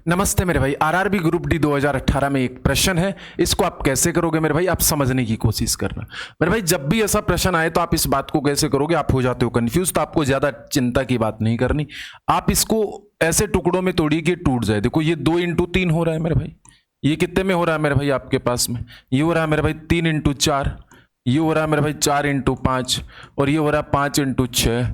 नमस्ते मेरे भाई। आरआरबी ग्रुप डी 2018 में एक प्रश्न है, इसको आप कैसे करोगे मेरे भाई, आप समझने की कोशिश करना मेरे भाई। जब भी ऐसा प्रश्न आए तो आप इस बात को कैसे करोगे, आप हो जाते हो कंफ्यूज, तो आपको ज्यादा चिंता की बात नहीं करनी। आप इसको ऐसे टुकड़ों में तोड़िए कि टूट जाए। देखो ये 2 × 3 हो रहा है मेरे भाई, ये कितने में हो रहा है मेरे भाई आपके पास में, ये हो रहा है मेरे भाई 3 × 4, ये हो रहा है मेरे भाई 4 × 5, और ये हो रहा है 5 × 6,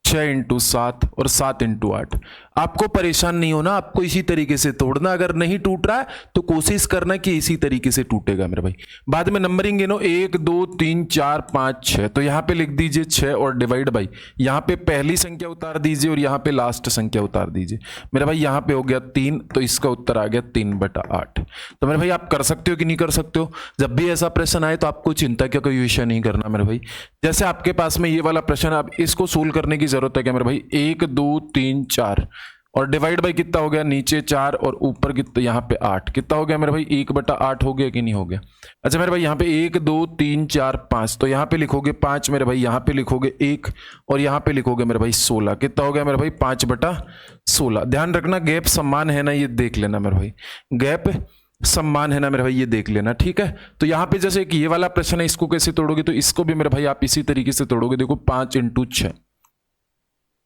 6 × 7 और 7 × 8। आपको परेशान नहीं होना, आपको इसी तरीके से तोड़ना। अगर नहीं टूट रहा है तो कोशिश करना कि इसी तरीके से टूटेगा मेरे भाई। बाद में नंबरिंग गिनो 1 2 3 4 5 6, तो यहां पे लिख दीजिए 6 और डिवाइड बाई, यहां पे पहली संख्या उतार दीजिए और यहां पे लास्ट संख्या उतार दीजिए मेरे भाई। यहां पे हो गया 3, तो इसका उत्तर आ गया 3/8। तो मेरे भाई आप कर सकते हो कि नहीं कर सकते हो। जब भी ऐसा प्रश्न आए तो आपको चिंता का कोई विषय नहीं करना मेरे भाई। जैसे आपके पास में ये वाला प्रश्न, आप इसको सोल्व करने की जरूरत है क्या मेरे भाई। 1 2 3 4 और डिवाइड बाई कितना हो गया, नीचे 4 और ऊपर कितना, यहाँ पे 8, कितना हो गया मेरे भाई 1/8 हो गया कि नहीं हो गया। अच्छा मेरे भाई यहाँ पे 1 2 3 4 5, तो यहाँ पे लिखोगे 5 मेरे भाई, यहाँ पे लिखोगे 1 और यहाँ पे लिखोगे मेरे भाई 16, कितना हो गया मेरे भाई 5/16। ध्यान रखना गैप समान है ना, ये देख लेना मेरे भाई, गैप सम्मान है ना मेरे भाई, ये देख लेना, ठीक है। तो यहाँ पे जैसे कि ये वाला प्रश्न है, इसको कैसे तोड़ोगे, तो इसको भी मेरे भाई आप इसी तरीके से तोड़ोगे। देखो 5 × 6,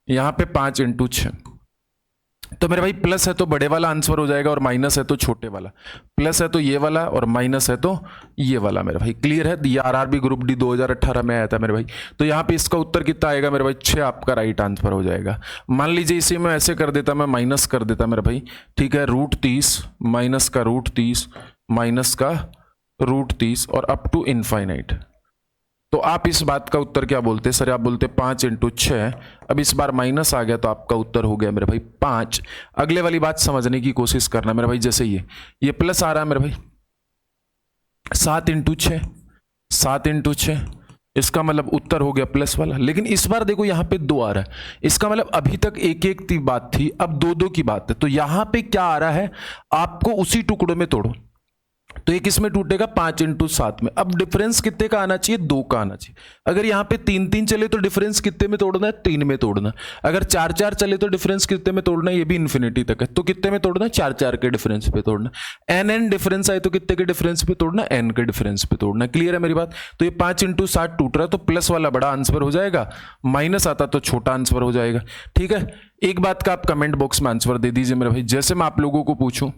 यहाँ पे 5 × 6, तो मेरे भाई प्लस है तो बड़े वाला आंसर हो जाएगा और माइनस है तो छोटे वाला। प्लस है तो ये वाला और माइनस है तो ये वाला मेरे भाई। क्लियर है। ये आरआरबी ग्रुप डी 2018 में आया था मेरे भाई। तो यहाँ पे इसका उत्तर कितना आएगा मेरे भाई, 6 आपका राइट आंसर हो जाएगा। मान लीजिए इसे मैं ऐसे कर देता, मैं माइनस कर देता मेरे भाई, ठीक है। √30 माइनस का √30 माइनस का √30 और अप टू इनफाइनाइट। तो आप इस बात का उत्तर क्या बोलते हैं सर, आप बोलते 5 × 6। अब इस बार माइनस आ गया तो आपका उत्तर हो गया मेरे भाई 5। अगले वाली बात समझने की कोशिश करना मेरे भाई। जैसे ये प्लस आ रहा है मेरे भाई 7 × 6, 7 × 6, इसका मतलब उत्तर हो गया प्लस वाला। लेकिन इस बार देखो यहाँ पे 2 आ रहा है, इसका मतलब अभी तक 1 की बात थी, अब 2 की बात है। तो यहाँ पे क्या आ रहा है, आपको उसी टुकड़ों में तोड़ो, तो ये किस में टूटेगा 5 × 7 में। अब डिफरेंस कितने का आना चाहिए, 2 का आना चाहिए। अगर यहाँ पे 3 3 चले तो डिफरेंस कितने में तोड़ना है, 3 में तोड़ना। अगर 4 4 चले तो डिफरेंस कितने में तोड़ना है, ये भी इन्फिनिटी तक है, तो कितने में तोड़ना है, 4 4 के डिफरेंस पे तोड़ना। n डिफरेंस आए तो कितने के डिफरेंस पे तोड़ना, n के डिफरेंस पे तोड़ना। क्लियर है मेरी बात। तो ये 5 × 7 टूट रहा है, तो प्लस वाला बड़ा आंसर हो जाएगा, माइनस आता तो छोटा आंसर हो जाएगा, ठीक है। एक बात का आप कमेंट बॉक्स में आंसर दे दीजिए मेरे भाई। जैसे मैं आप लोगों को पूछूं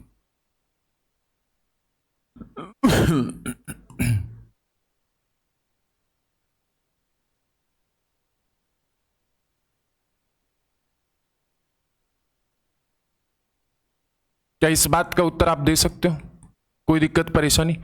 क्या इस बात का उत्तर आप दे सकते हो, कोई दिक्कत परेशानी,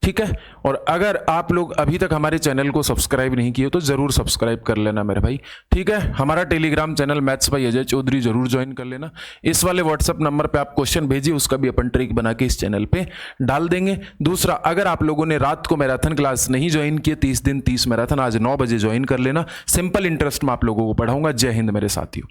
ठीक है। और अगर आप लोग अभी तक हमारे चैनल को सब्सक्राइब नहीं किए तो जरूर सब्सक्राइब कर लेना मेरे भाई, ठीक है। हमारा telegram channel maths by Ajay Chaudhary जरूर ज्वाइन कर लेना। इस वाले व्हाट्सएप नंबर पे आप क्वेश्चन भेजिए, उसका भी अपन ट्रिक बना के इस चैनल पे डाल देंगे। दूसरा, अगर आप लोगों ने रात को मैराथन क्लास नहीं ज्वाइन किए, 30 दिन 30 मैराथन, आज 9 बजे ज्वाइन कर लेना। सिंपल इंटरेस्ट में आप लोगों को पढ़ाऊंगा। जय हिंद मेरे साथियों।